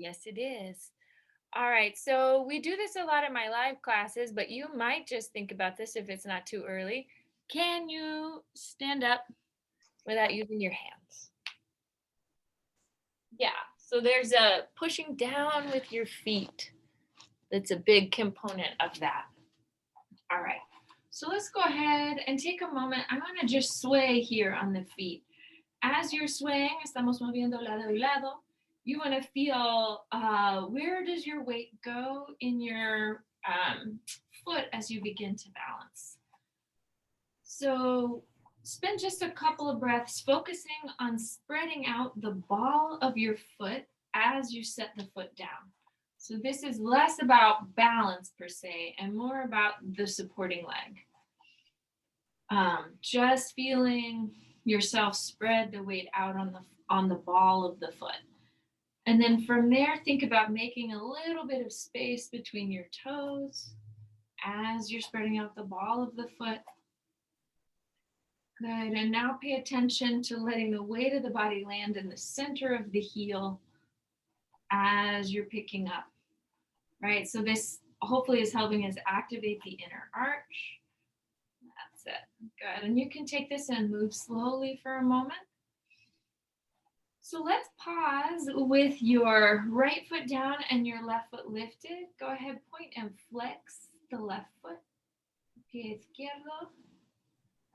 Yes, it is. All right, so we do this a lot in my live classes, but you might just think about this if it's not too early. Can you stand up without using your hands? Yeah, so there's a pushing down with your feet. That's a big component of that. All right, so let's go ahead and take a moment. I'm gonna just sway here on the feet. As you're swaying, estamos moviendo lado y lado. You want to feel where does your weight go in your foot as you begin to balance. So spend just a couple of breaths focusing on spreading out the ball of your foot as you set the foot down. So this is less about balance per se and more about the supporting leg. Just feeling yourself spread the weight out on the ball of the foot. And then from there, think about making a little bit of space between your toes as you're spreading out the ball of the foot. Good. And now pay attention to letting the weight of the body land in the center of the heel as you're picking up. Right? So this hopefully is helping us activate the inner arch. That's it. Good. And you can take this and move slowly for a moment. So let's pause with your right foot down and your left foot lifted. Go ahead, point and flex the left foot. Pie izquierdo,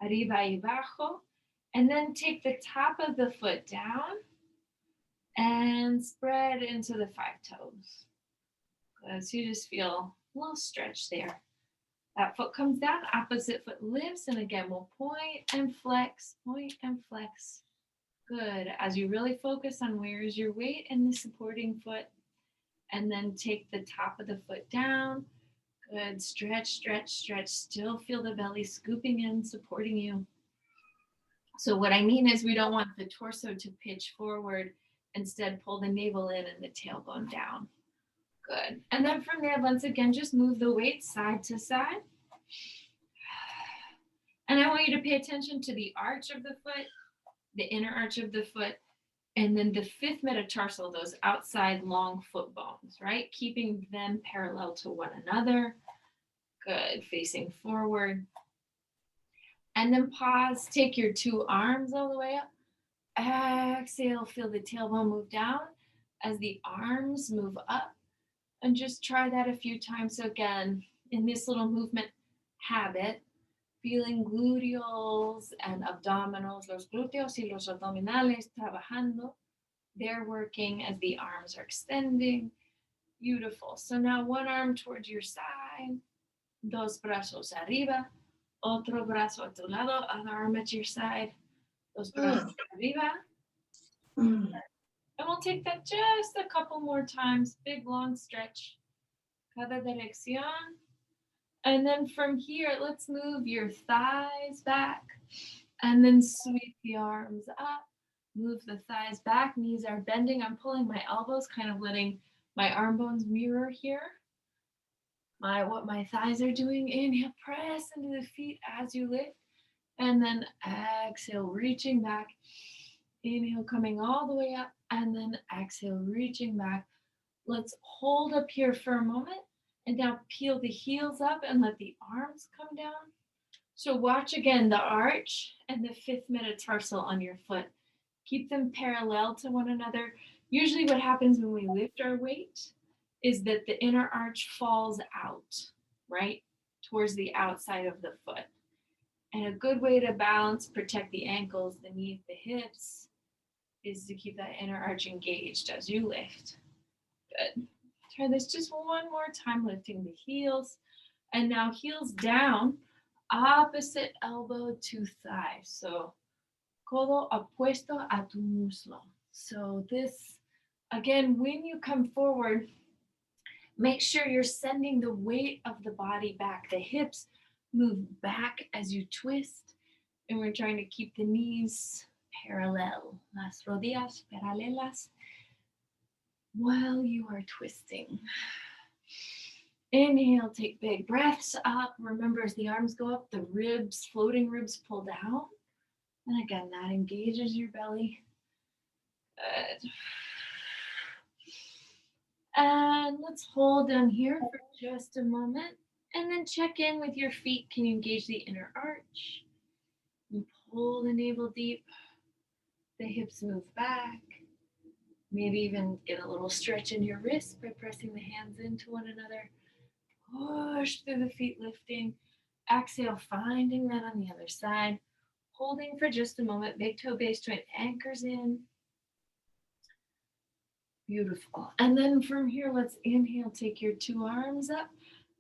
arriba y abajo. And then take the top of the foot down and spread into the 5 toes. Good. So you just feel a little stretch there. That foot comes down, opposite foot lifts, and again, we'll point and flex, point and flex. Good. As you really focus on where is your weight in the supporting foot, and then take the top of the foot down. Good. Stretch, stretch, stretch. Still feel the belly scooping in, supporting you. So what I mean is we don't want the torso to pitch forward. Instead, pull the navel in and the tailbone down. Good. And then from there, once again, just move the weight side to side. And I want you to pay attention to the arch of the foot, the inner arch of the foot, and then the 5th metatarsal, those outside long foot bones, right? Keeping them parallel to one another. Good, facing forward. And then pause, take your 2 arms all the way up. Exhale, feel the tailbone move down as the arms move up. And just try that a few times. So again, in this little movement habit, feeling gluteals and abdominals, los glúteos y los abdominales trabajando. They're working as the arms are extending. Beautiful. So now one arm towards your side, dos brazos arriba, otro brazo a tu lado, other arm at your side, dos brazos arriba. And we'll take that just a couple more times. Big long stretch. Cada dirección. And then from here, let's move your thighs back and then sweep the arms up. Move the thighs back, knees are bending. I'm pulling my elbows, kind of letting my arm bones mirror here. What my thighs are doing. Inhale, press into the feet as you lift. And then exhale, reaching back. Inhale, coming all the way up. And then exhale, reaching back. Let's hold up here for a moment. And now peel the heels up and let the arms come down. So watch again the arch and the 5th metatarsal on your foot. Keep them parallel to one another. Usually what happens when we lift our weight is that the inner arch falls out, right, towards the outside of the foot. And a good way to balance, protect the ankles, the knees, the hips, is to keep that inner arch engaged as you lift. Good. Try this just one more time, lifting the heels. And now heels down, opposite elbow to thigh. So codo opuesto a tu muslo. So this, again, when you come forward, make sure you're sending the weight of the body back. The hips move back as you twist. And we're trying to keep the knees parallel. Las rodillas paralelas while you are twisting. Inhale, take big breaths up. Remember, as the arms go up, the ribs, floating ribs pull down. And again, that engages your belly. Good. And let's hold down here for just a moment. And then check in with your feet. Can you engage the inner arch? And pull the navel deep. The hips move back. Maybe even get a little stretch in your wrists by pressing the hands into one another. Push through the feet, lifting. Exhale, finding that on the other side. Holding for just a moment. Big toe base joint anchors in. Beautiful. And then from here, let's inhale. Take your two arms up.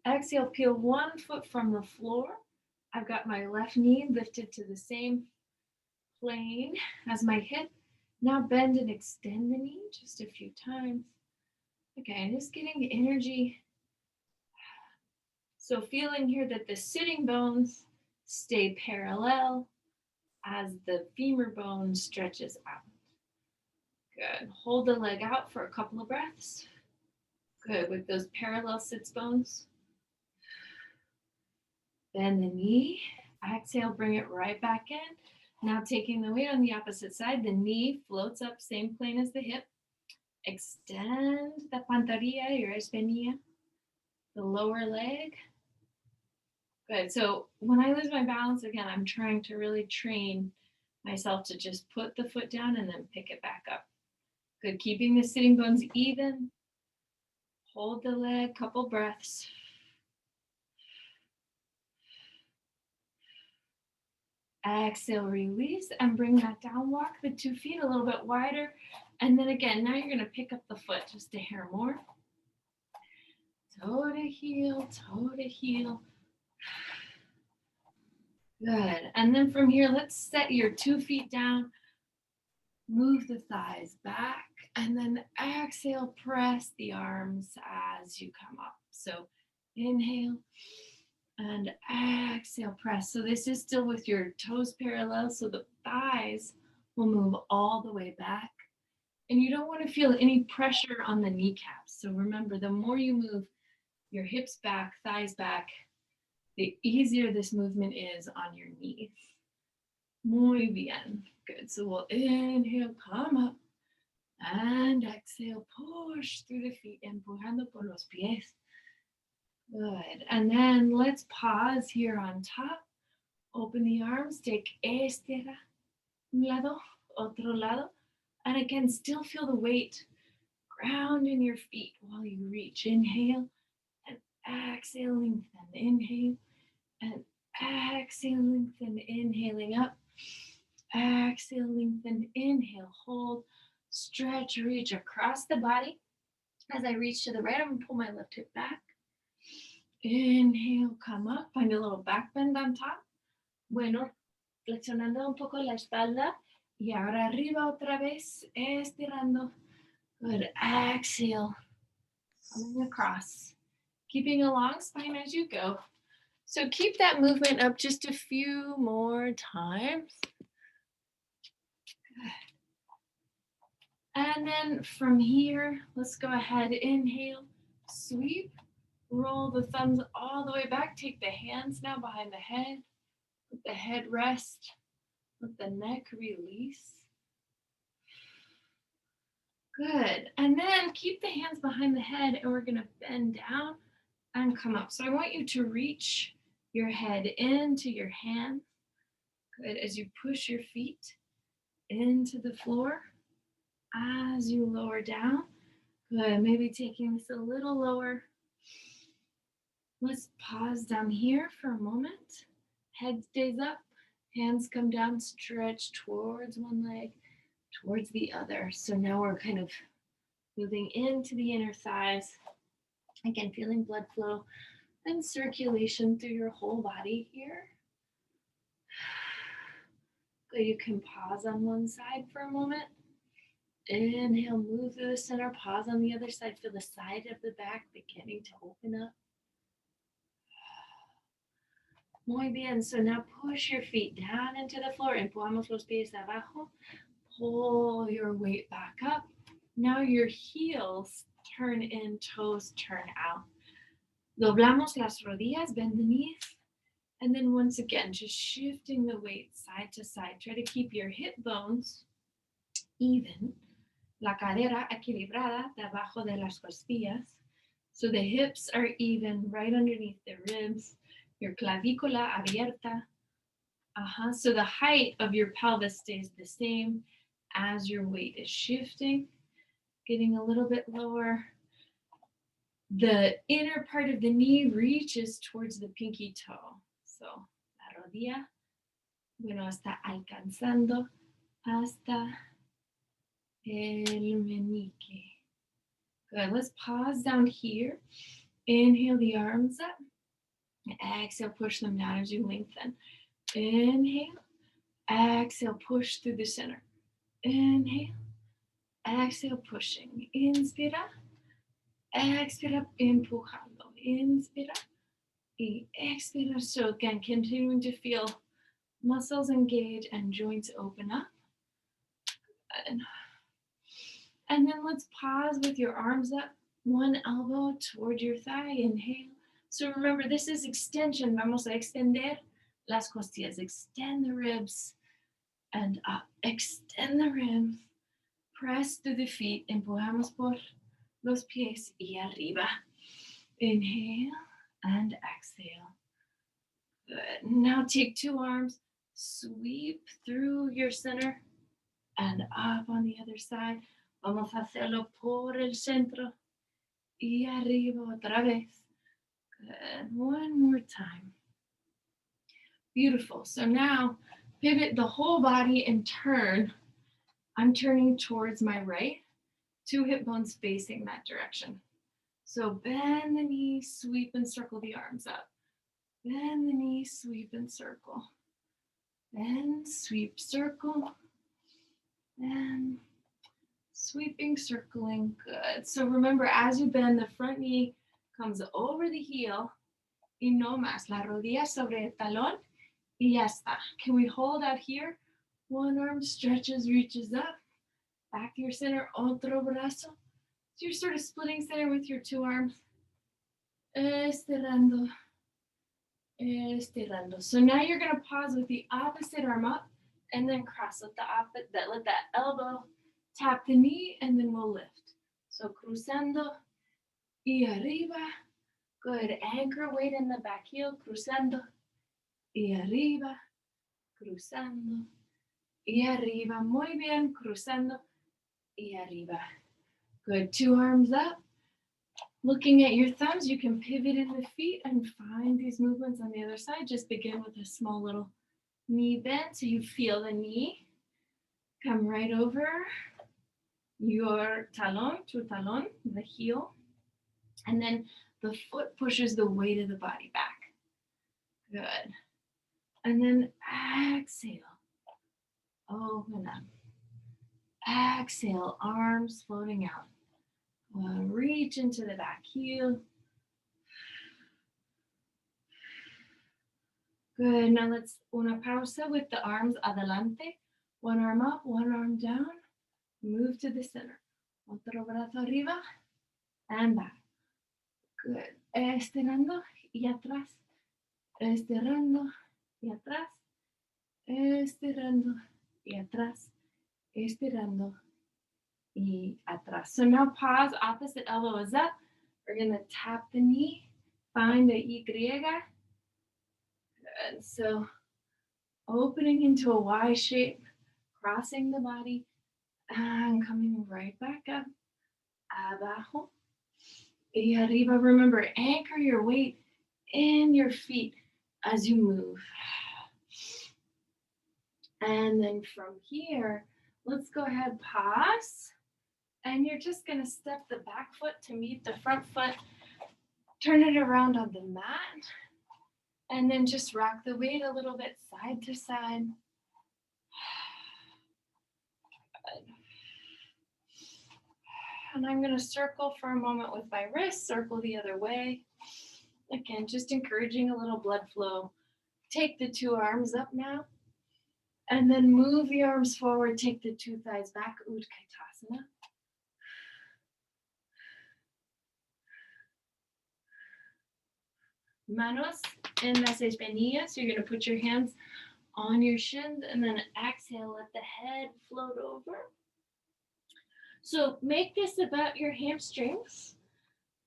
Exhale, peel one foot from the floor. I've got my left knee lifted to the same plane as my hip. Now bend and extend the knee just a few times. Okay, just getting the energy. So feeling here that the sitting bones stay parallel as the femur bone stretches out. Good. Hold the leg out for a couple of breaths. Good. With those parallel sits bones. Bend the knee. Exhale, bring it right back in. Now taking the weight on the opposite side, the knee floats up, same plane as the hip. Extend the pantorrilla, your espinilla, the lower leg. Good. So when I lose my balance, again, I'm trying to really train myself to just put the foot down and then pick it back up. Good. Keeping the sitting bones even. Hold the leg, couple breaths. Exhale, release, and bring that down. Walk the 2 feet a little bit wider. And then again, now you're going to pick up the foot just a hair more. Toe to heel, toe to heel. Good. And then from here, let's set your 2 feet down. Move the thighs back. And then exhale, press the arms as you come up. So inhale. And exhale, press. So this is still with your toes parallel, so the thighs will move all the way back. And you don't want to feel any pressure on the kneecaps. So remember, the more you move your hips back, thighs back, the easier this movement is on your knees. Muy bien. Good. So we'll inhale, come up, and exhale, push through the feet, empujando por los pies. Good. And then let's pause here on top. Open the arms. Take estira. Un lado, otro lado. And again, still feel the weight. Ground in your feet while you reach. Inhale and exhale, lengthen. Inhale and exhale, lengthen. Inhaling up. Exhale, lengthen. Inhale, hold. Stretch, reach across the body. As I reach to the right, I'm going to pull my left hip back. Inhale, come up, find a little back bend on top. Bueno, flexionando un poco la espalda. Y ahora arriba otra vez, estirando. Good. Exhale, coming across. Keeping a long spine as you go. So keep that movement up just a few more times. Good. And then from here, let's go ahead, inhale, sweep. Roll the thumbs all the way back. Take the hands now behind the head. Let the head rest. Let the neck release. Good. And then keep the hands behind the head and we're going to bend down and come up. So I want you to reach your head into your hands. Good. As you push your feet into the floor. As you lower down. Good. Maybe taking this a little lower. Let's pause down here for a moment. Head stays up, hands come down, stretch towards one leg, towards the other. So now we're kind of moving into the inner thighs. Again, feeling blood flow and circulation through your whole body here. Good, you can pause on one side for a moment. Inhale, move through the center, pause on the other side. Feel the side of the back beginning to open up. Muy bien. So now push your feet down into the floor. Empujamos los pies abajo. Pull your weight back up. Now your heels turn in, toes turn out. Doblamos las rodillas, bend the knees. And then once again, just shifting the weight side to side. Try to keep your hip bones even. La cadera equilibrada debajo de las costillas. So the hips are even right underneath the ribs. Your clavícula abierta. So the height of your pelvis stays the same as your weight is shifting, getting a little bit lower. The inner part of the knee reaches towards the pinky toe. So la rodilla, bueno, está alcanzando hasta el meñique. Good. Let's pause down here. Inhale the arms up. Exhale, push them down as you lengthen. Inhale. Exhale, push through the center. Inhale. Exhale, pushing. Inspira. Expira, empujando. Inspira. Y expira. So again, continuing to feel muscles engage and joints open up. And then let's pause with your arms up. One elbow toward your thigh. Inhale. So remember, this is extension. Vamos a extender las costillas. Extend the ribs and up. Extend the ribs. Press through the feet. Empujamos por los pies y arriba. Inhale and exhale. Good. Now take two arms. Sweep through your center and up on the other side. Vamos a hacerlo por el centro y arriba otra vez. Good. One more time. Beautiful. So now pivot the whole body and turn. I'm turning towards my right, two hip bones facing that direction. So bend the knee, sweep and circle the arms up. Bend the knee, sweep and circle. Bend, sweep, circle. And sweeping, circling, good. So remember, as you bend, the front knee comes over the heel y no más. La rodilla sobre el talón y ya está. Can we hold out here? One arm stretches, reaches up. Back to your center, otro brazo. So you're sort of splitting center with your two arms. Estirando, estirando. So now you're going to pause with the opposite arm up and then cross. Let that elbow tap the knee and then we'll lift. So cruzando y arriba. Good. Anchor weight in the back heel. Cruzando y arriba. Cruzando y arriba. Muy bien. Cruzando y arriba. Good. Two arms up. Looking at your thumbs, you can pivot in the feet and find these movements on the other side. Just begin with a small little knee bend so you feel the knee come right over your talon, tu talon, the heel. And then the foot pushes the weight of the body back. Good. And then exhale. Open up. Exhale, arms floating out. Reach into the back heel. Good. Now let's una pausa with the arms adelante. One arm up, one arm down. Move to the center. Otro brazo arriba and back. Good. Estirando y atrás. Estirando y atrás. Estirando y atrás. Estirando y atrás. So now pause. Opposite elbow is up. We're going to tap the knee. Find the Y. Good. So opening into a Y shape. Crossing the body. And coming right back up. Abajo. Y arriba. Remember, anchor your weight in your feet as you move. And then from here, let's go ahead, pause. And you're just going to step the back foot to meet the front foot. Turn it around on the mat. And then just rock the weight a little bit side to side. And I'm going to circle for a moment with my wrist, circle the other way. Again, just encouraging a little blood flow. Take the two arms up now. And then move the arms forward. Take the two thighs back. Utkatasana. Manos en las espinillas. You're going to put your hands on your shins and then exhale. Let the head float over. So make this about your hamstrings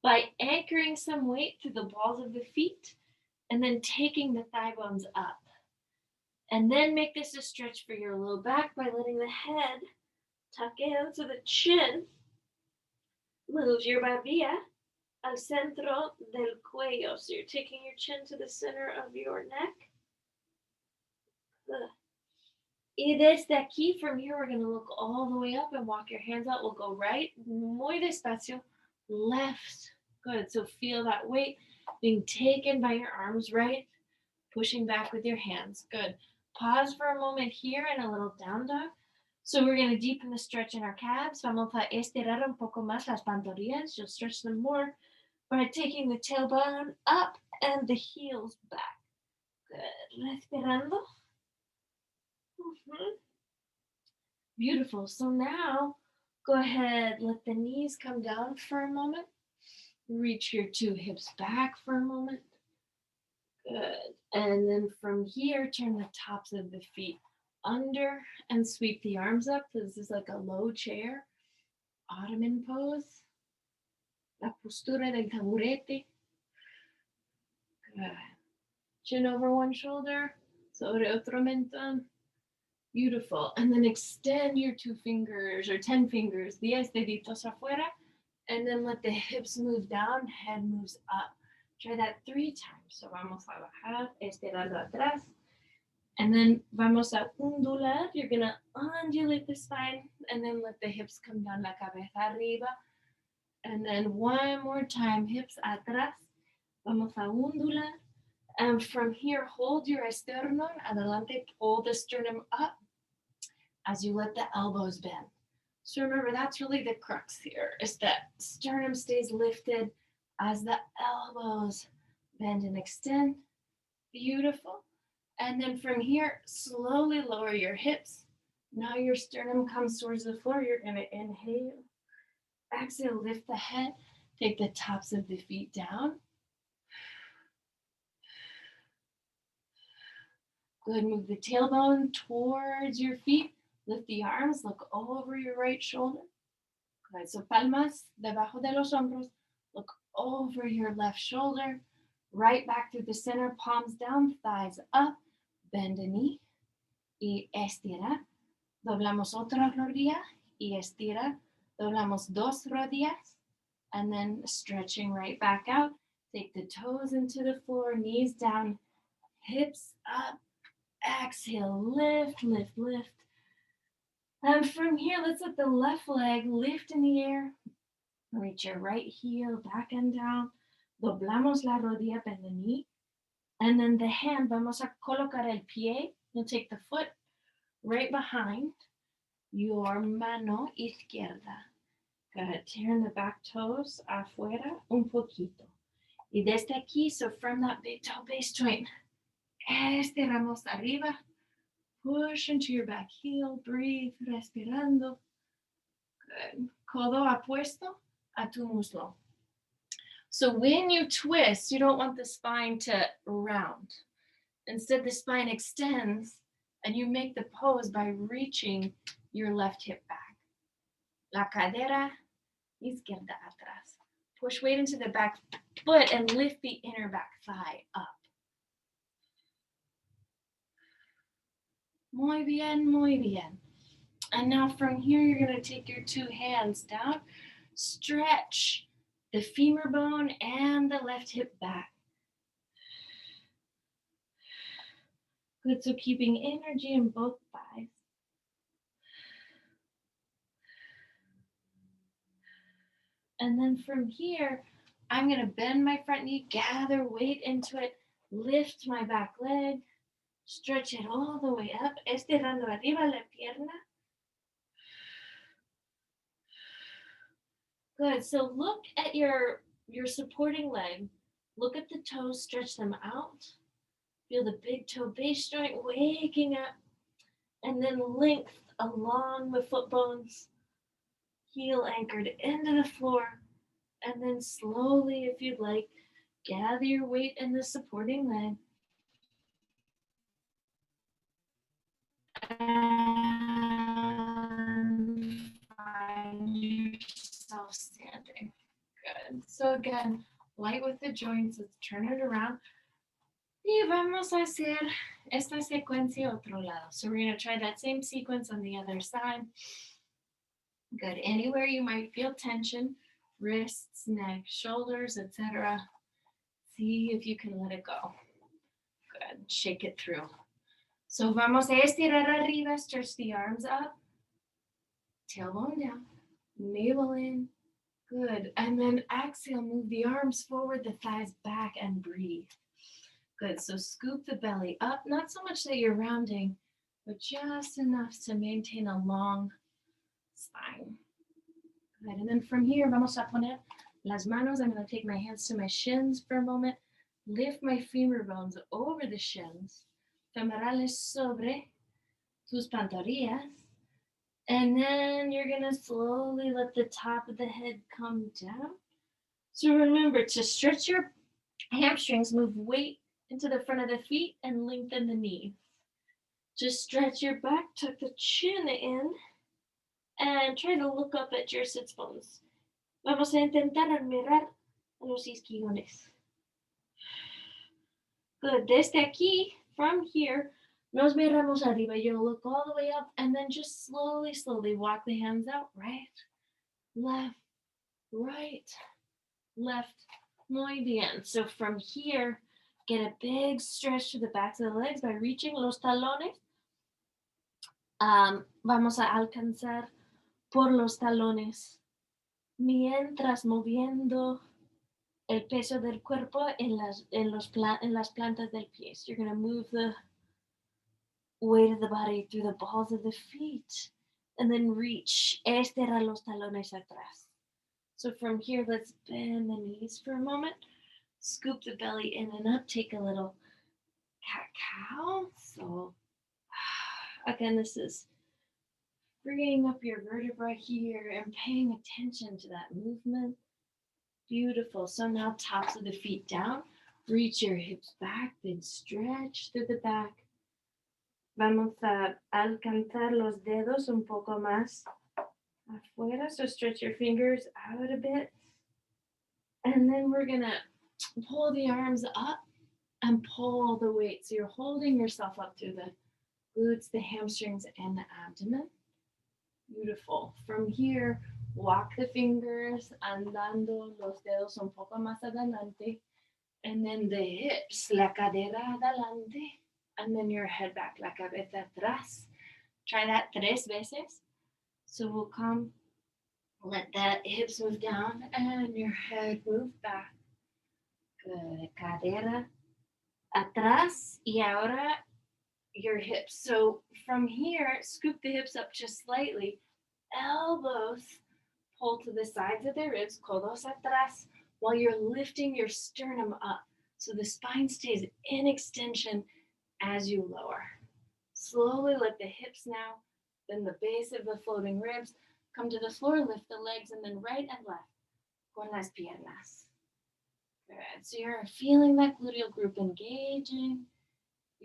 by anchoring some weight through the balls of the feet and then taking the thigh bones up. And then make this a stretch for your low back by letting the head tuck in so the chin moves your barbilla al centro del cuello. So you're taking your chin to the center of your neck. Y desde aquí, from here, we're going to look all the way up and walk your hands out. We'll go right, muy despacio, left. Good. So feel that weight being taken by your arms, right? Pushing back with your hands. Good. Pause for a moment here and a little down dog. So we're going to deepen the stretch in our calves. Vamos a estirar un poco más las pantorrillas. You'll stretch them more by taking the tailbone up and the heels back. Good. Respirando. Beautiful. So now go ahead, let the knees come down for a moment. Reach your two hips back for a moment. Good. And then from here, turn the tops of the feet under and sweep the arms up. This is like a low chair, ottoman pose. La postura del taburete. Good. Chin over one shoulder, sobre otro mentón. Beautiful. And then extend your 2 fingers or 10 fingers, 10 deditos afuera. And then let the hips move down, head moves up. Try that 3 times. So vamos a bajar, estirando atrás. And then vamos a undular. You're going to undulate the spine and then let the hips come down, la cabeza arriba. And then one more time, hips atrás. Vamos a undular. And from here, hold your esternón. Adelante, pull the sternum up as you let the elbows bend. So remember, that's really the crux here, is that sternum stays lifted as the elbows bend and extend. Beautiful. And then from here, slowly lower your hips. Now your sternum comes towards the floor. You're going to inhale. Exhale, lift the head. Take the tops of the feet down. Good. Move the tailbone towards your feet. Lift the arms. Look over your right shoulder. Good. So palmas debajo de los hombros. Look over your left shoulder. Right back through the center. Palms down. Thighs up. Bend a knee. Y estira. Doblamos otra rodilla. Y estira. Doblamos dos rodillas. And then stretching right back out. Take the toes into the floor. Knees down. Hips up. Exhale, lift, lift, lift. And from here, let's let the left leg lift in the air. Reach your right heel back and down. Doblamos la rodilla, bend the knee. And then the hand, vamos a colocar el pie. You'll take the foot right behind your mano izquierda. Good. Turn the back toes afuera un poquito. Y desde aquí, so from that big toe base joint, estiramos arriba. Push into your back heel. Breathe, respirando. Good. Codo apuesto a tu muslo. So when you twist, you don't want the spine to round. Instead, the spine extends, and you make the pose by reaching your left hip back. La cadera izquierda atrás. Push weight into the back foot and lift the inner back thigh up. Muy bien, muy bien. And now from here, you're going to take your 2 hands down, stretch the femur bone and the left hip back. Good, so keeping energy in both thighs. And then from here, I'm going to bend my front knee, gather weight into it, lift my back leg, stretch it all the way up, estirando arriba la pierna. Good, so look at your supporting leg. Look at the toes, stretch them out. Feel the big toe base joint waking up. And then length along the foot bones. Heel anchored into the floor. And then slowly, if you'd like, gather your weight in the supporting leg. And find So again, light with the joints. Let's turn it around. Y vamos a hacer esta secuencia otro lado. So we're going to try that same sequence on the other side. Good. Anywhere you might feel tension, wrists, neck, shoulders, etc. See if you can let it go. Good. Shake it through. So vamos a estirar arriba, stretch the arms up, tailbone down, navel in. Good. And then exhale, move the arms forward, the thighs back, and breathe. Good. So scoop the belly up, not so much that you're rounding, but just enough to maintain a long spine. Good. And then from here, vamos a poner las manos. I'm going to take my hands to my shins for a moment. Lift my femur bones over the shins. Femorales sobre tus pantorrillas. And then you're going to slowly let the top of the head come down. So remember to stretch your hamstrings, move weight into the front of the feet, and lengthen the knees. Just stretch your back, tuck the chin in, and try to look up at your sits bones. Vamos a intentar admirar a los isquiones. Good. Desde aquí, from here, nos miramos arriba. You'll look all the way up, and then just slowly, slowly walk the hands out. Right, left, right, left. Muy bien. So from here, get a big stretch to the backs of the legs by reaching los talones. Vamos a alcanzar por los talones mientras moviendo el peso del cuerpo en las plantas del pie. So you're going to move the weight of the body through the balls of the feet and then reach. Estirar los talones atrás. So from here, let's bend the knees for a moment. Scoop the belly in and up. Take a little cat-cow. So again, this is freeing up your vertebra here and paying attention to that movement. Beautiful. So now tops of the feet down. Reach your hips back, big stretch through the back. Vamos a alcanzar los dedos un poco más afuera. So stretch your fingers out a bit. And then we're going to pull the arms up and pull the weight. So you're holding yourself up through the glutes, the hamstrings, and the abdomen. Beautiful. From here, walk the fingers, andando los dedos un poco más adelante. And then the hips, la cadera adelante. And then your head back, la cabeza atrás. Try that 3 veces. So we'll come, let the hips move down and your head move back. Good. Cadera atrás. Y ahora your hips. So from here, scoop the hips up just slightly. Elbows pull to the sides of the ribs, codos atrás, while you're lifting your sternum up. So the spine stays in extension as you lower. Slowly let the hips now, then the base of the floating ribs, come to the floor, lift the legs, and then right and left con las piernas. Good. So you're feeling that gluteal group engaging.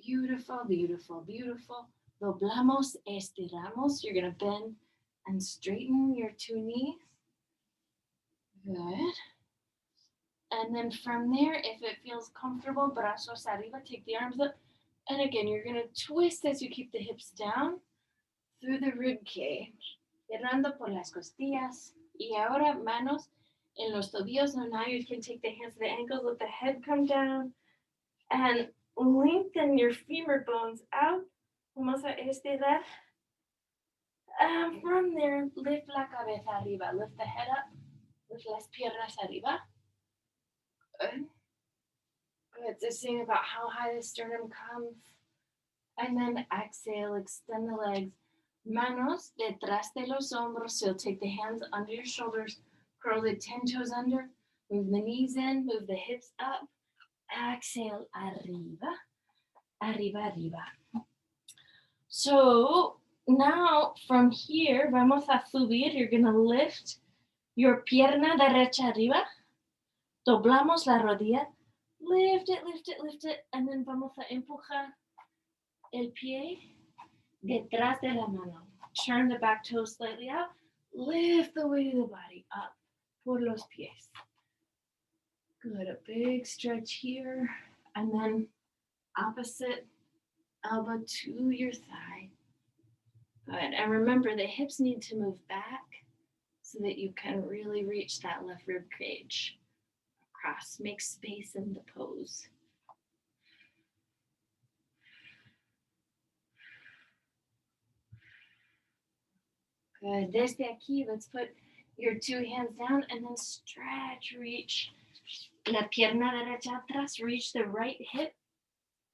Beautiful, beautiful, beautiful. Doblamos, estiramos. You're going to bend and straighten your 2 knees. Good. And then from there, if it feels comfortable, brazos arriba, take the arms up. And again, you're going to twist as you keep the hips down through the rib cage. Cerrando por las costillas. Y ahora manos en los tobillos. So now you can take the hands to the ankles, let the head come down. And lengthen your femur bones out. Vamos a estirar. From there, lift la cabeza arriba. Lift the head up. Lift las piernas arriba. Good. Good. So sing about how high the sternum comes. And then exhale, extend the legs. Manos detrás de los hombros. So take the hands under your shoulders. Curl the 10 toes under. Move the knees in. Move the hips up. Exhale, arriba. Arriba, arriba. So now from here, vamos a subir. You're going to lift your pierna derecha arriba. Doblamos la rodilla. Lift it, lift it, lift it. And then vamos a empujar el pie detrás de la mano. Turn the back toes slightly out. Lift the weight of the body up por los pies. Good, a big stretch here. And then opposite elbow to your thigh. Good, and remember the hips need to move back so that you can really reach that left rib cage across. Make space in the pose. Good. Desde aquí, let's put your two hands down and then stretch, reach la pierna derecha atrás, reach the right hip,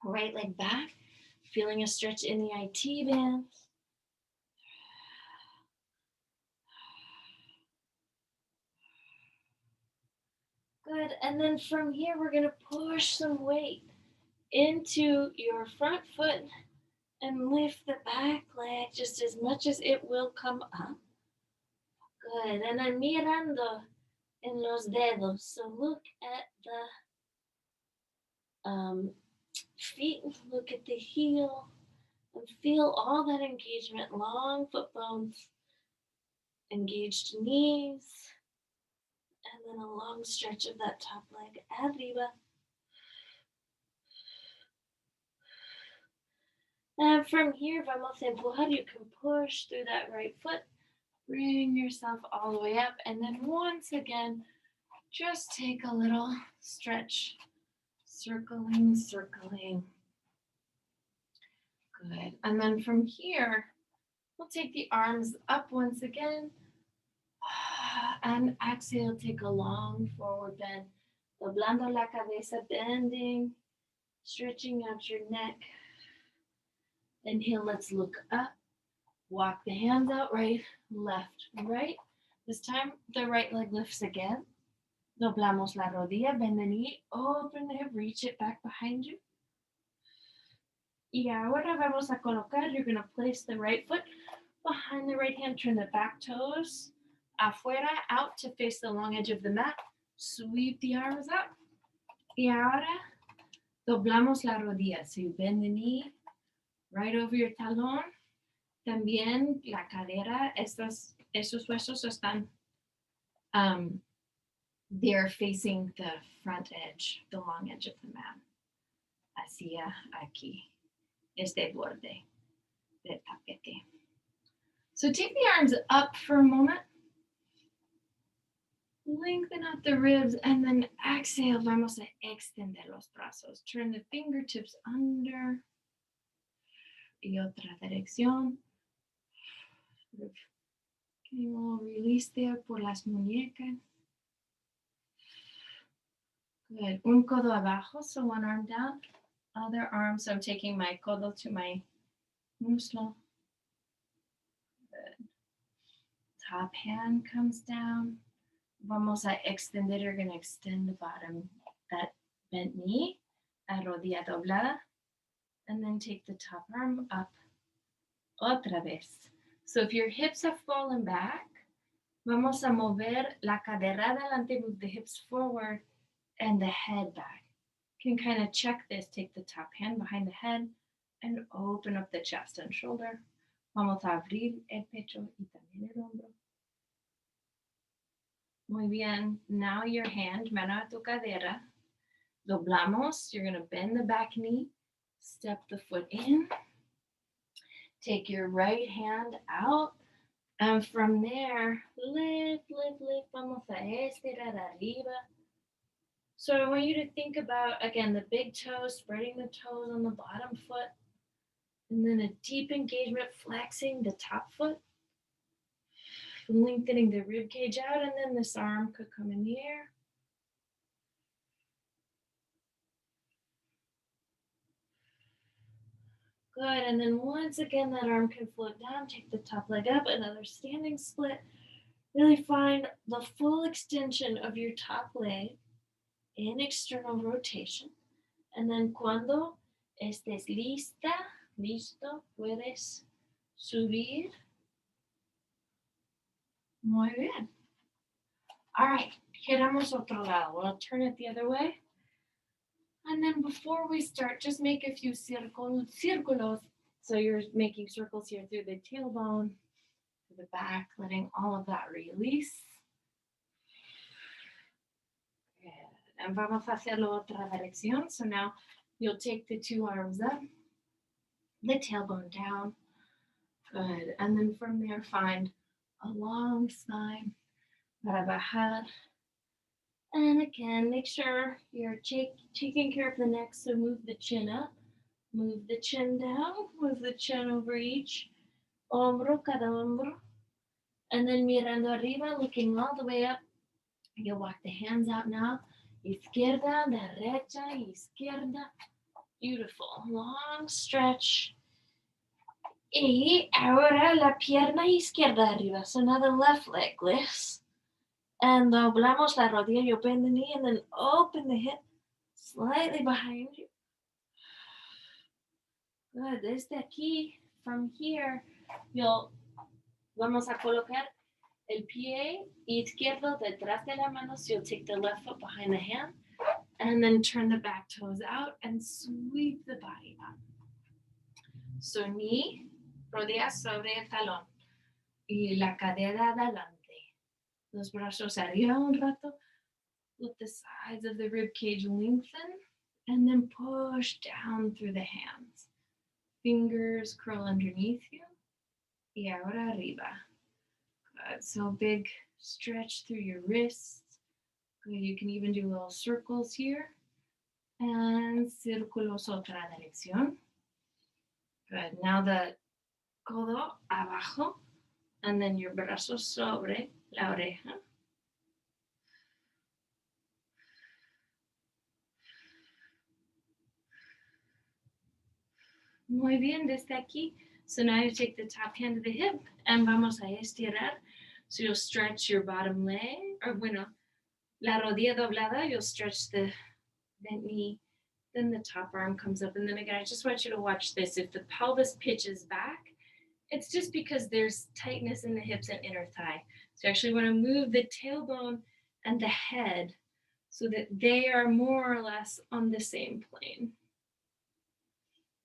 right leg back, feeling a stretch in the IT band. Good, and then from here, we're gonna push some weight into your front foot and lift the back leg just as much as it will come up. Good, and then mirando en los dedos. So look at the feet, look at the heel, and feel all that engagement, long foot bones, engaged knees, and then a long stretch of that top leg arriba. And from here, vamos a empujar. You can push through that right foot. Bring yourself all the way up. And then once again, just take a little stretch. Circling, circling. Good. And then from here, we'll take the arms up once again. And exhale, take a long forward bend. Doblando la cabeza, bending, stretching out your neck. Inhale, let's look up. Walk the hands out, right, left, right. This time, the right leg lifts again. Doblamos la rodilla, bend the knee, open the hip, reach it back behind you. Y ahora vamos a colocar, you're going to place the right foot behind the right hand, turn the back toes afuera, out to face the long edge of the mat. Sweep the arms up. Y ahora doblamos la rodilla. So you bend the knee right over your talón. También la cadera, esos huesos están, they're facing the front edge, the long edge of the mat. Hacia aquí, este borde del tapete. So take the arms up for a moment. Lengthen out the ribs and then exhale. Vamos a extender los brazos. Turn the fingertips under. Y otra dirección. Getting a little release there por las muñecas. Good. Un codo abajo, so one arm down. Other arm, so I'm taking my codo to my muslo. Good. Top hand comes down. Vamos a extender. You're going to extend the bottom, that bent knee, a rodilla doblada, and then take the top arm up. Otra vez. So if your hips have fallen back, vamos a mover la cadera adelante, move the hips forward, and the head back. You can kind of check this. Take the top hand behind the head and open up the chest and shoulder. Vamos a abrir el pecho y también el hombro. Muy bien. Now your hand, mano a tu cadera. Doblamos. You're going to bend the back knee. Step the foot in. Take your right hand out. And from there, lift, lift, lift. Vamos a estirar arriba. So I want you to think about, again, the big toe, spreading the toes on the bottom foot. And then a deep engagement, flexing the top foot. Lengthening the rib cage out, and then this arm could come in the air. Good, and then once again, that arm can float down, take the top leg up, another standing split. Really find the full extension of your top leg in external rotation. And then cuando estés lista, listo, puedes subir. Muy bien. All right, giramos otro lado. We'll turn it the other way. And then before we start, just make a few círculos. So you're making circles here through the tailbone, to the back, letting all of that release. Good. And vamos a hacerlo otra dirección. So now you'll take the two arms up, the tailbone down. Good. And then from there, find a long spine para bajar. And again, make sure you're taking care of the neck. So move the chin up, move the chin down, move the chin over each hombro, cada hombro. And then mirando arriba, looking all the way up. You'll walk the hands out now. Izquierda, derecha, izquierda. Beautiful. Long stretch. Y ahora la pierna izquierda arriba. So now the left leg lifts. And doblamos la rodilla. You bend the knee and then open the hip slightly behind you. Good. Desde aquí, from here, vamos a colocar el pie izquierdo detrás de la mano. So you'll take the left foot behind the hand. And then turn the back toes out and sweep the body up. So knee, rodilla sobre el talón. Y la cadera adelante. Los brazos arriba un rato. Let the sides of the rib cage lengthen. And then push down through the hands. Fingers curl underneath you. Y ahora arriba. Good. So big stretch through your wrists. Good. You can even do little circles here. And círculos otra dirección. Good. Now the codo abajo. And then your brazos sobre la oreja. Muy bien, desde aquí. So now you take the top hand of the hip and vamos a estirar. So you'll stretch your bottom leg, or bueno, la rodilla doblada, you'll stretch the bent knee, then the top arm comes up. And then again, I just want you to watch this. If the pelvis pitches back, it's just because there's tightness in the hips and inner thigh. So you actually want to move the tailbone and the head so that they are more or less on the same plane.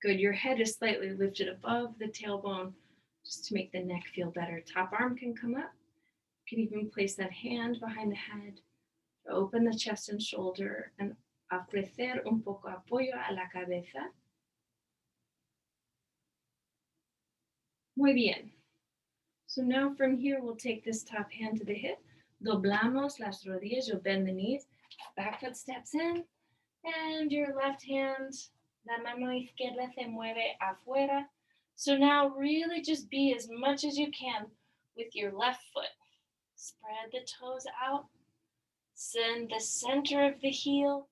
Good. Your head is slightly lifted above the tailbone just to make the neck feel better. Top arm can come up. You can even place that hand behind the head to open the chest and shoulder and ofrecer un poco apoyo a la cabeza. Muy bien. So now from here, we'll take this top hand to the hip. Doblamos las rodillas. You'll bend the knees. Back foot steps in. And your left hand, la mano izquierda se mueve afuera. So now really just be as much as you can with your left foot. Spread the toes out. Send the center of the heel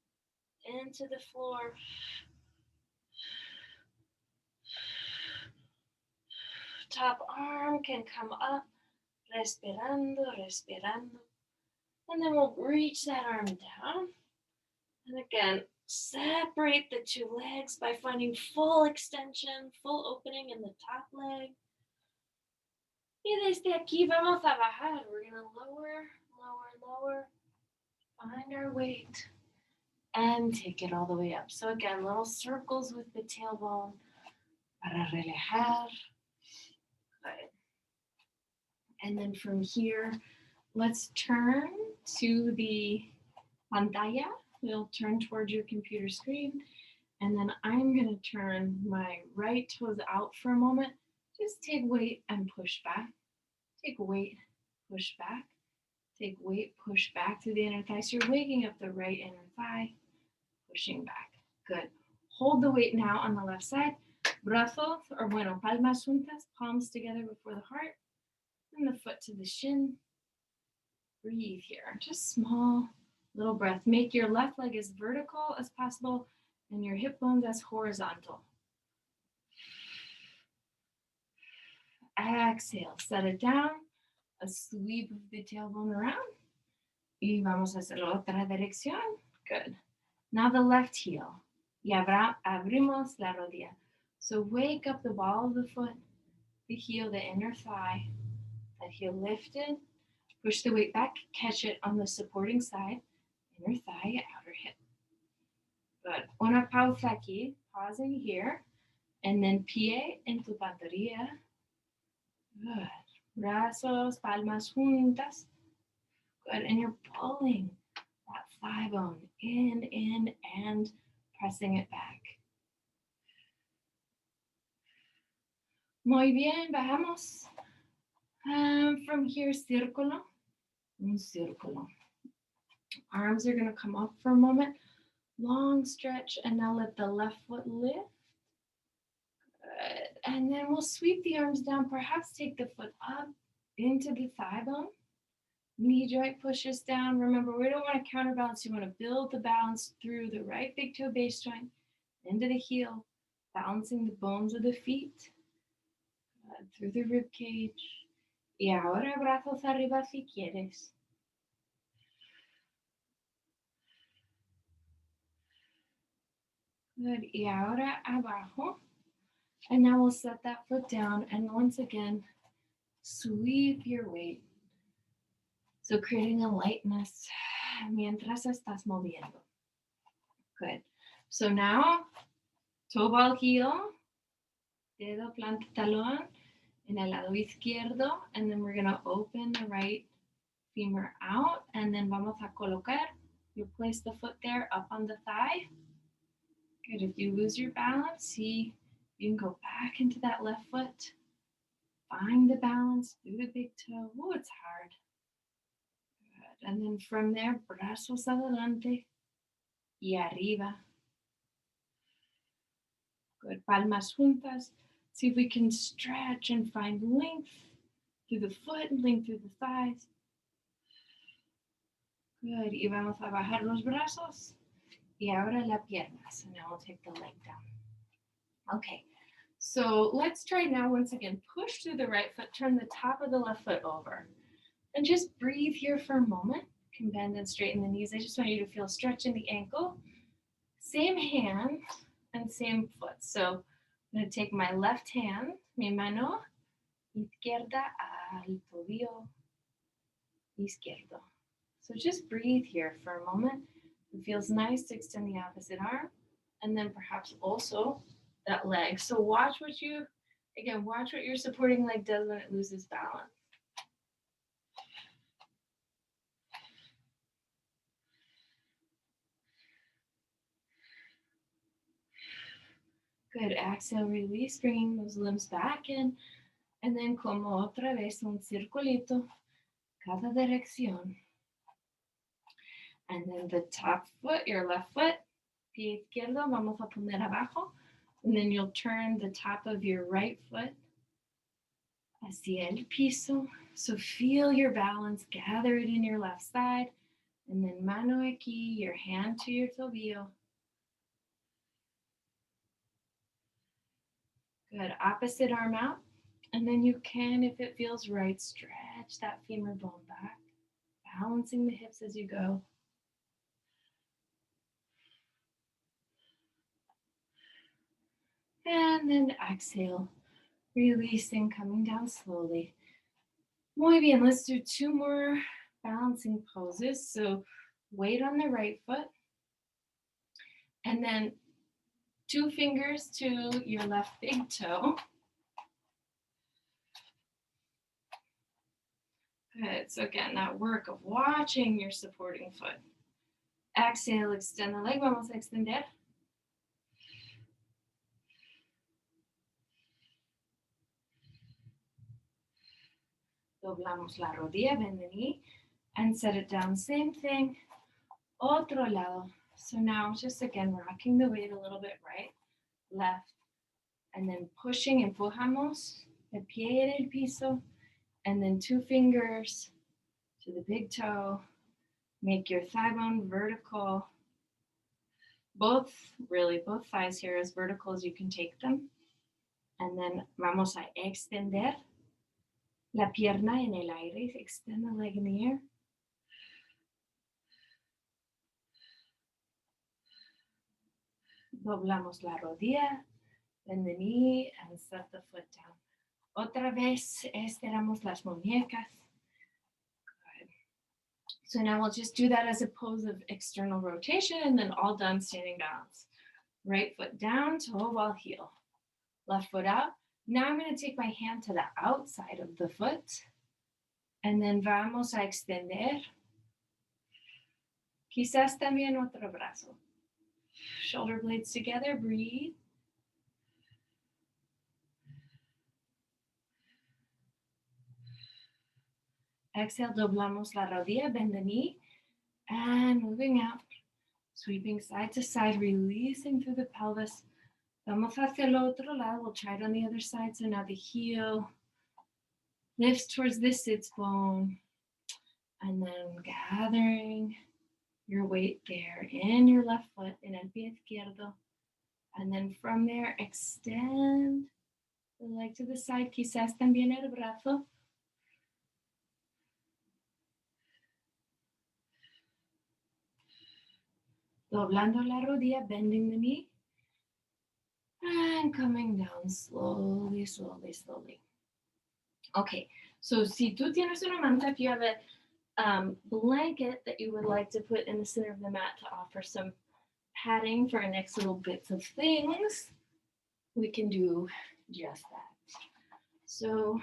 into the floor. Top arm can come up. Respirando, respirando. And then we'll reach that arm down. And again, separate the two legs by finding full extension, full opening in the top leg. Y desde aquí vamos a bajar. We're going to lower, lower, lower. Find our weight. And take it all the way up. So again, little circles with the tailbone. Para relajar. Good. And then from here, let's turn to the pantalla. We'll turn towards your computer screen. And then I'm going to turn my right toes out for a moment. Just take weight and push back. Take weight, push back. Take weight, push back to the inner thigh. So you're waking up the right inner thigh, pushing back. Good. Hold the weight now on the left side. Brazos, or bueno, palmas juntas, palms together before the heart. And the foot to the shin. Breathe here. Just small little breath. Make your left leg as vertical as possible and your hip bones as horizontal. Exhale. Set it down. A sweep of the tailbone around. Y vamos a hacerlo otra dirección. Good. Now the left heel. Y abrimos la rodilla. So wake up the ball of the foot, the heel, the inner thigh. That heel lifted. Push the weight back. Catch it on the supporting side. Inner thigh, outer hip. Good. Una pausa aquí. Pausing here. And then pie en tu pantorrilla. Good. Brazos, palmas juntas. Good. And you're pulling that thigh bone. In, and pressing it back. Muy bien, bajamos. From here, círculo. Un círculo. Arms are going to come up for a moment. Long stretch, and now let the left foot lift. Good. And then we'll sweep the arms down, perhaps take the foot up into the thigh bone. Knee joint pushes down. Remember, we don't want to counterbalance. You want to build the balance through the right big toe base joint into the heel, balancing the bones of the feet, through the rib cage. Y ahora brazos arriba si quieres. Good. Y ahora abajo. And now we'll set that foot down. And once again, sweep your weight. So creating a lightness mientras estás moviendo. Good. So now, toe ball heel, dedo planta talón en el lado izquierdo. And then we're going to open the right femur out. And then vamos a colocar. You place the foot there up on the thigh. Good. If you lose your balance, see, you can go back into that left foot. Find the balance through the big toe. Oh, it's hard. Good. And then from there, brazos adelante y arriba. Good. Palmas juntas. See if we can stretch and find length through the foot and length through the thighs. Good. Y vamos a bajar los brazos. Y ahora la pierna. So now we'll take the leg down. Okay. So let's try now, once again, push through the right foot, turn the top of the left foot over. And just breathe here for a moment. You can bend and straighten the knees. I just want you to feel stretch in the ankle. Same hand and same foot. So I'm going to take my left hand, mi mano izquierda al tobillo izquierdo. So just breathe here for a moment. It feels nice to extend the opposite arm. And then perhaps also that leg. So watch what your supporting leg does when it loses balance. Good. Exhale, release, bringing those limbs back in. And then como otra vez un circulito, cada dirección. And then the top foot, your left foot, pie izquierdo, vamos a poner abajo. And then you'll turn the top of your right foot hacia el piso. So feel your balance, gather it in your left side. And then mano aquí, your hand to your tobillo. Good. Opposite arm out. And then you can, if it feels right, stretch that femur bone back, balancing the hips as you go. And then exhale, releasing, coming down slowly. Muy bien, let's do two more balancing poses. So weight on the right foot. And then 2 fingers to your left big toe. Good. So again, that work of watching your supporting foot. Exhale, extend the leg. Vamos a extender. Doblamos la rodilla, bend the knee, and set it down. Same thing. Otro lado. So now just again, rocking the weight a little bit right, left, and then pushing, empujamos el pie en el piso, and then 2 fingers to the big toe. Make your thigh bone vertical. Both thighs here as vertical as you can take them. And then vamos a extender la pierna en el aire. Extend the leg in the air. Doblamos la rodilla, bend the knee, and set the foot down. Otra vez, estiramos las muñecas. Good. So now we'll just do that as a pose of external rotation, and then all done standing balance. Right foot down, toe ball heel. Left foot out. Now I'm going to take my hand to the outside of the foot, and then vamos a extender. Quizás también otro brazo. Shoulder blades together, breathe. Exhale, doblamos la rodilla, bend the knee, and moving out. Sweeping side to side, releasing through the pelvis. Vamos hacia el otro lado. We'll try it on the other side. So now the heel lifts towards the sits bone. And then gathering your weight there in your left foot, in el pie izquierdo. And then from there, extend the leg to the side. Quizás también el brazo. Doblando la rodilla, bending the knee. And coming down slowly, slowly, slowly. Okay, so si tú tienes una manta, if you have a blanket that you would like to put in the center of the mat to offer some padding for our next little bits of things, we can do just that. So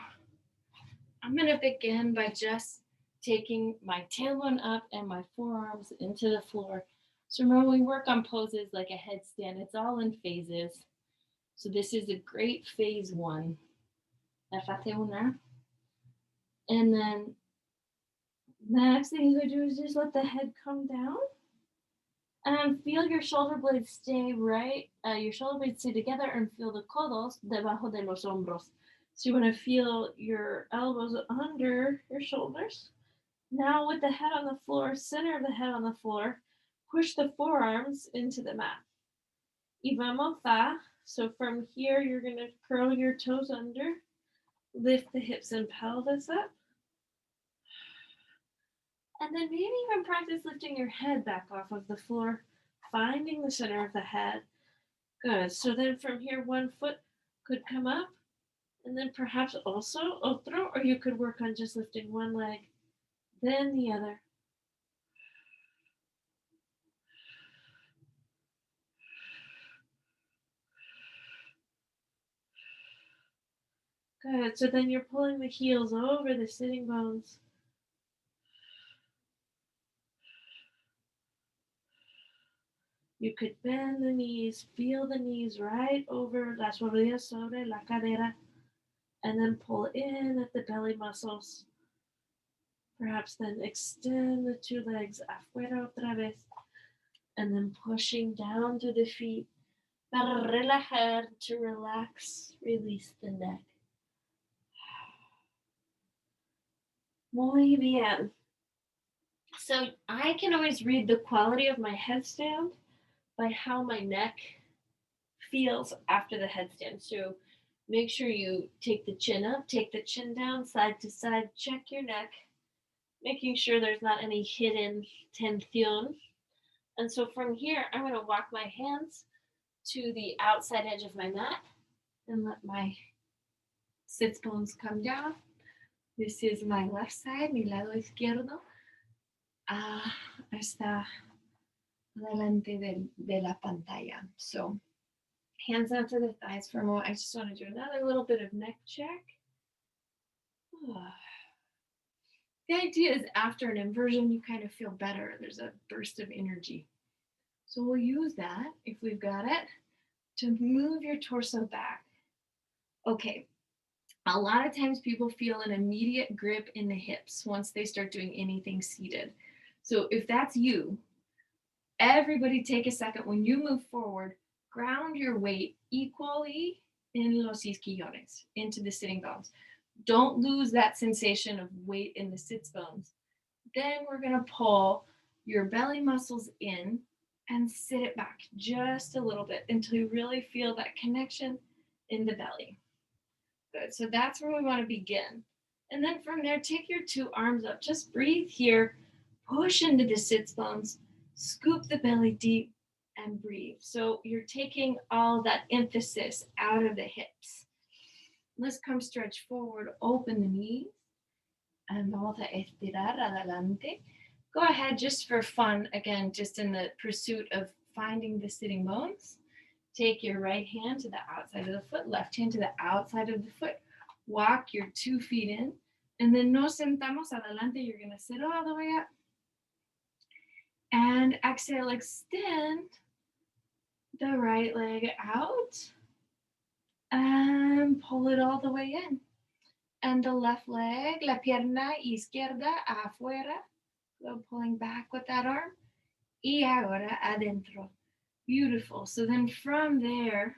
I'm going to begin by just taking my tailbone up and my forearms into the floor. So remember, we work on poses like a headstand. It's all in phases. So this is a great phase one. La fase una. And then the next thing you could do is just let the head come down. And feel your shoulder blades stay your shoulder blades stay together, and feel the codos debajo de los hombros. So you want to feel your elbows under your shoulders. Now with the head on the floor, center of the head on the floor, push the forearms into the mat. Y vamos a, so from here, you're going to curl your toes under, lift the hips and pelvis up. And then maybe even practice lifting your head back off of the floor, finding the center of the head. Good. So then from here, one foot could come up, and then perhaps also otro, or you could work on just lifting one leg, then the other. Good. So then you're pulling the heels over the sitting bones. You could bend the knees, feel the knees right over las rodillas sobre la cadera, and then pull in at the belly muscles. Perhaps then extend the two legs afuera otra vez, and then pushing down to the feet para relajar, to relax, release the neck. Muy bien. So I can always read the quality of my headstand by how my neck feels after the headstand. So make sure you take the chin up, take the chin down, side to side, check your neck, making sure there's not any hidden tension. And so from here, I'm going to walk my hands to the outside edge of my mat and let my sits bones come down. This is my left side, mi lado izquierdo. Está delante de la pantalla. So hands out to the thighs for a moment. I just want to do another little bit of neck check. The idea is after an inversion, you kind of feel better. There's a burst of energy. So we'll use that, if we've got it, to move your torso back. Okay, a lot of times people feel an immediate grip in the hips once they start doing anything seated. So if that's you, everybody take a second. When you move forward, ground your weight equally in los isquiones, into the sitting bones. Don't lose that sensation of weight in the sits bones. Then we're going to pull your belly muscles in and sit it back just a little bit until you really feel that connection in the belly. Good. So that's where we want to begin. And then from there, take your two arms up. Just breathe here. Push into the sits bones. Scoop the belly deep and breathe. So you're taking all that emphasis out of the hips. Let's come stretch forward. Open the knees. And vamos a estirar adelante. Go ahead, just for fun, again, just in the pursuit of finding the sitting bones. Take your right hand to the outside of the foot, left hand to the outside of the foot. Walk your 2 feet in, and then nos sentamos adelante. You're going to sit all the way up. And Exhale, extend the right leg out and pull it all the way in. And the left leg, la pierna izquierda afuera. So pulling back with that arm. Y ahora adentro. Beautiful. So then from there,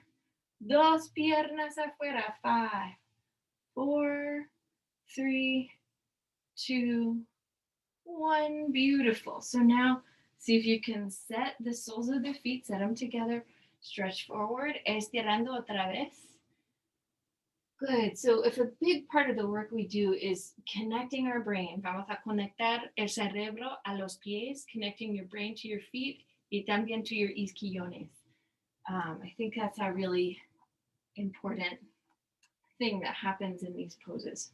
dos piernas afuera. 5, 4, 3, 2, 1. Beautiful. So now see if you can set the soles of the feet, set them together, stretch forward, estirando otra vez. Good. So if a big part of the work we do is connecting our brain, vamos a conectar el cerebro a los pies, connecting your brain to your feet y también to your isquiones. I think that's a really important thing that happens in these poses.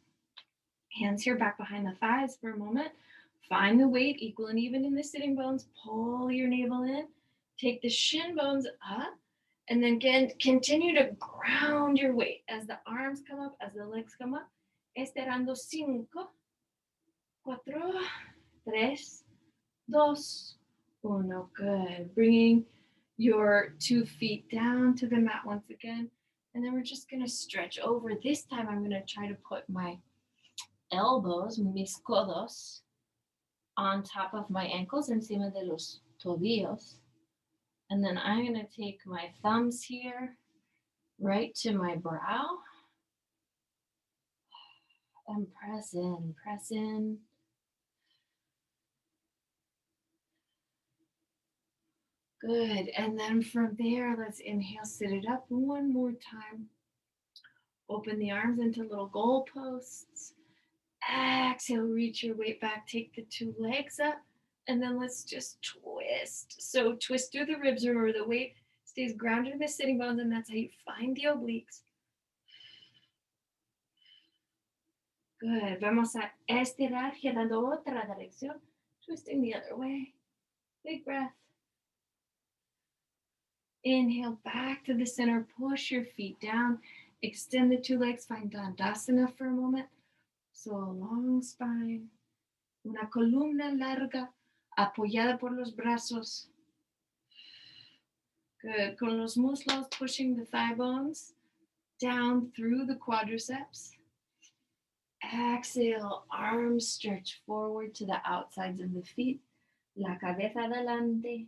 Hands here back behind the thighs for a moment. Find the weight equal and even in the sitting bones. Pull your navel in. Take the shin bones up. And then again, continue to ground your weight as the arms come up, as the legs come up. Estirando 5, 4, 3, 2, 1. Good. Bringing your 2 feet down to the mat once again. And then we're just going to stretch over. This time I'm going to try to put my elbows, mis codos, on top of my ankles, encima de los tobillos. And then I'm going to take my thumbs here right to my brow and press in, press in. Good. And then from there, let's inhale, sit it up one more time. Open the arms into little goalposts. Exhale, reach your weight back, take the 2 legs up. And then let's just twist. So twist through the ribs. Remember, the weight stays grounded in the sitting bones, and that's how you find the obliques. Good. Vamos a estirar, girando otra dirección, twisting the other way. Big breath. Inhale back to the center. Push your feet down. Extend the 2 legs. Find Dandasana for a moment. So a long spine. Una columna larga, apoyada por los brazos. Good. Con los muslos pushing the thigh bones down through the quadriceps. Exhale, arms stretch forward to the outsides of the feet. La cabeza adelante.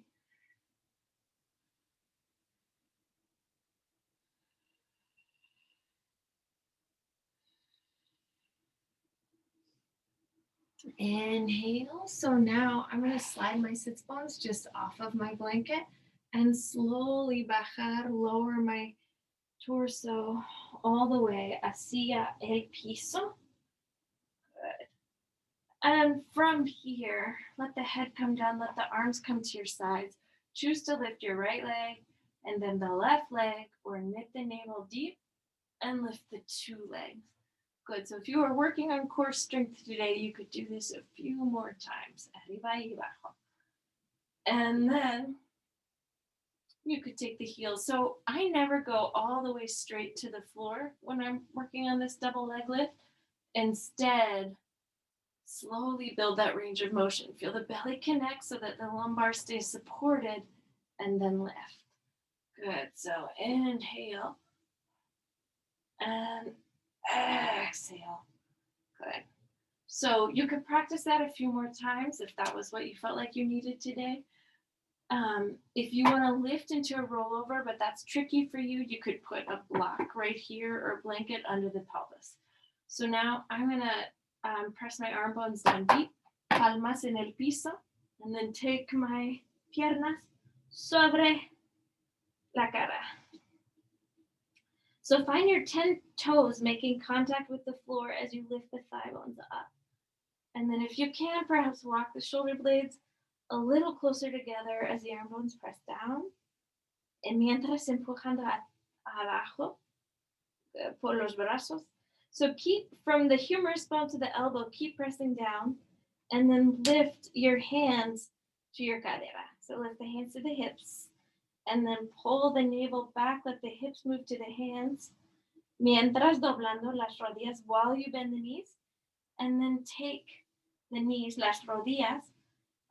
Inhale. So now I'm going to slide my sits bones just off of my blanket and slowly bajar, lower my torso all the way hacia el piso. Good. And from here, let the head come down, let the arms come to your sides. Choose to lift your right leg and then the left leg, or knit the navel deep and lift the 2 legs. Good. So if you are working on core strength today, you could do this a few more times. Arriba y abajo. And then you could take the heels. So I never go all the way straight to the floor when I'm working on this double leg lift. Instead, slowly build that range of motion. Feel the belly connect so that the lumbar stays supported, and then lift. Good. So inhale and exhale. Good. So you could practice that a few more times if that was what you felt like you needed today. If you want to lift into a rollover, but that's tricky for you, you could put a block right here or a blanket under the pelvis. So now I'm going to press my arm bones down deep, palmas en el piso, and then take my piernas sobre la cara. So find your 10 toes making contact with the floor as you lift the thigh bones up. And then if you can, perhaps walk the shoulder blades a little closer together as the arm bones press down. Y mientras empujando abajo por los brazos. So keep from the humerus bone to the elbow, keep pressing down, and then lift your hands to your cadera. So lift the hands to the hips, and then pull the navel back, let the hips move to the hands, mientras doblando las rodillas while you bend the knees, and then take the knees, las rodillas,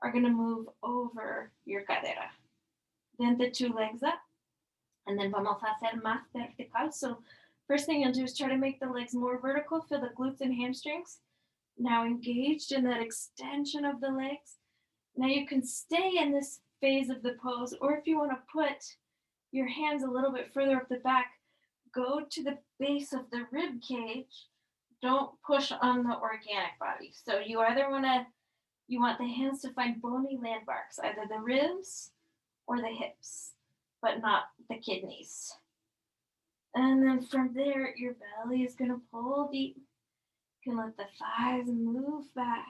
are going to move over your cadera. Then the two legs up, and then vamos a hacer más vertical. So first thing you'll do is try to make the legs more vertical, feel the glutes and hamstrings. Now engaged in that extension of the legs. Now you can stay in this phase of the pose, or if you want to put your hands a little bit further up the back, go to the base of the rib cage. Don't push on the organic body. So you either want the hands to find bony landmarks, either the ribs or the hips, but not the kidneys. And then from there, your belly is going to pull deep. You can let the thighs move back,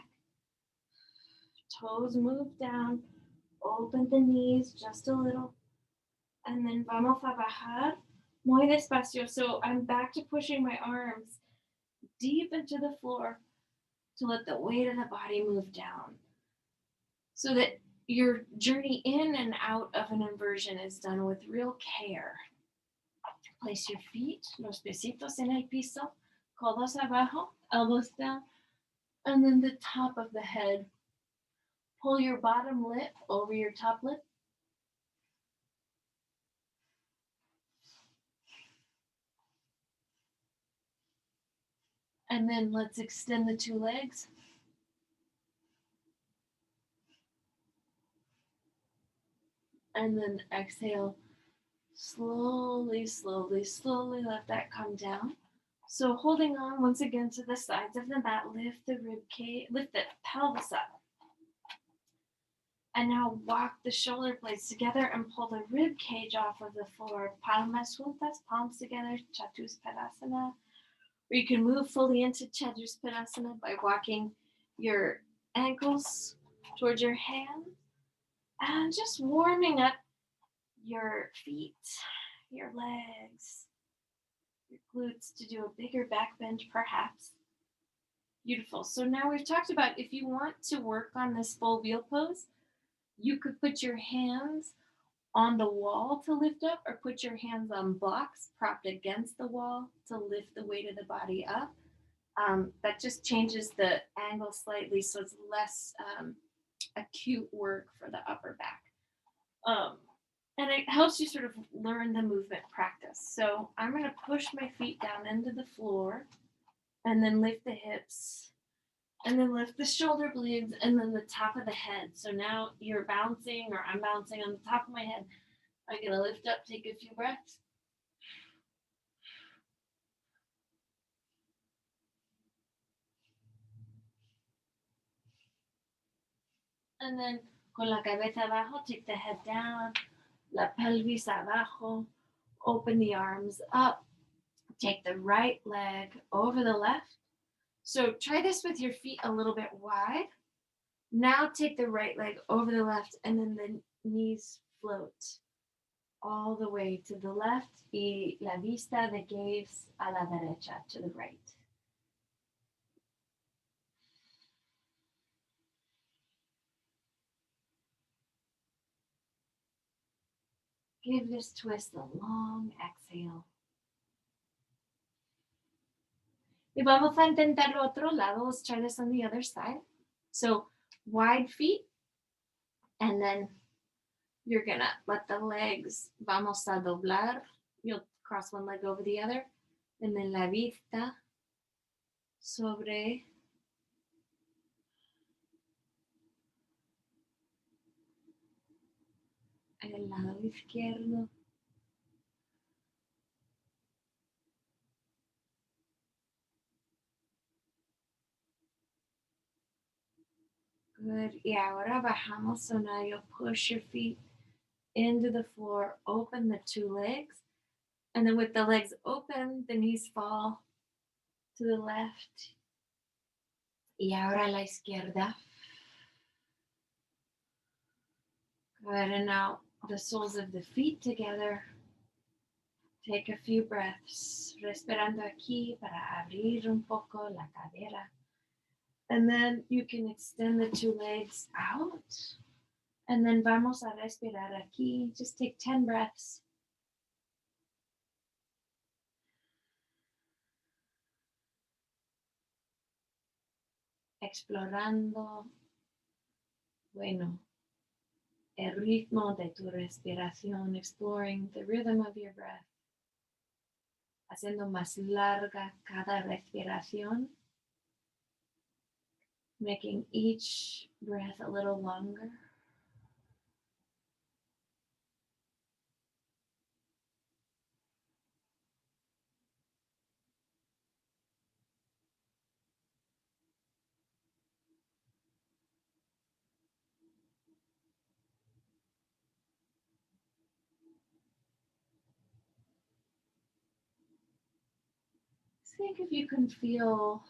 toes move down, open the knees just a little, and then vamos a bajar muy despacio. So I'm back to pushing my arms deep into the floor to let the weight of the body move down, so that your journey in and out of an inversion is done with real care. Place your feet, los piecitos en el piso, codos abajo, elbows down, and then the top of the head. Pull your bottom lip over your top lip. And then let's extend the two legs. And then exhale. Slowly, slowly, slowly let that come down. So holding on once again to the sides of the mat, lift the rib cage, lift the pelvis up. And now walk the shoulder blades together and pull the rib cage off of the floor. Palmas juntas, palms together, Chaturasana. Or you can move fully into Chaturasana by walking your ankles towards your hands and just warming up your feet, your legs, your glutes to do a bigger back bend perhaps. Beautiful. So now we've talked about if you want to work on this full wheel pose, you could put your hands on the wall to lift up, or put your hands on blocks propped against the wall to lift the weight of the body up. That just changes the angle slightly, so it's less acute work for the upper back. And it helps you sort of learn the movement practice. So I'm going to push my feet down into the floor, and then lift the hips, and then lift the shoulder blades, and then the top of the head. So now you're bouncing, or I'm bouncing on the top of my head. I'm going to lift up, take a few breaths. And then con la cabeza abajo, take the head down, la pelvis abajo, open the arms up, take the right leg over the left. So try this with your feet a little bit wide. Now take the right leg over the left, and then the knees float all the way to the left, y la vista, the gaze a la derecha, to the right. Give this twist a long exhale. Y vamos a intentar lo otro lado. Let's try this on the other side. So wide feet, and then you're gonna let the legs, vamos a doblar. You'll cross one leg over the other, and then la vista sobre el lado izquierdo. Good. Y ahora bajamos. So now you'll push your feet into the floor, open the two legs, and then with the legs open, the knees fall to the left. Y ahora a la izquierda. Good. And now the soles of the feet together. Take a few breaths, respirando aquí para abrir un poco la cadera. And then you can extend the two legs out. And then vamos a respirar aquí. Just take 10 breaths. Explorando Bueno, el ritmo de tu respiración, exploring the rhythm of your breath, haciendo más larga cada respiración, making each breath a little longer. Think if you can feel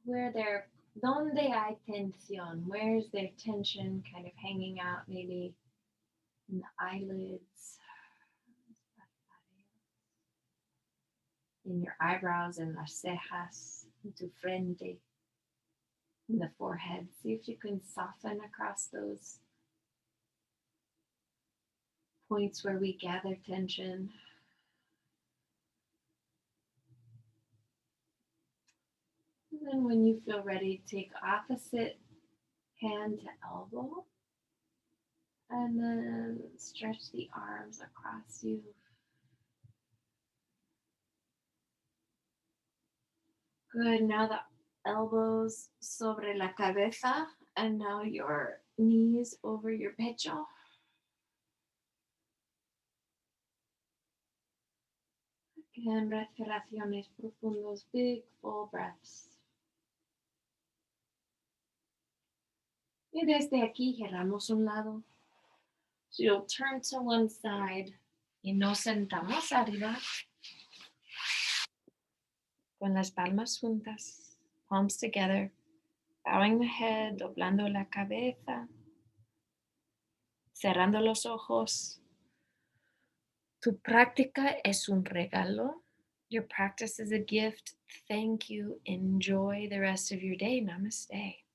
where there, donde hay tensión, where's there tension kind of hanging out, maybe in the eyelids, in your eyebrows, in las cejas, in tu frente, in the forehead. See if you can soften across those points where we gather tension. And then when you feel ready, take opposite hand to elbow. And then stretch the arms across you. Good. Now the elbows sobre la cabeza. And now your knees over your pecho. Again, respiraciones profundos, big full breaths. Y desde aquí giramos un lado. So you'll turn to one side y nos sentamos arriba con las palmas juntas, palms together, bowing the head, doblando la cabeza, cerrando los ojos. Tu práctica es un regalo. Your practice is a gift. Thank you. Enjoy the rest of your day. Namaste.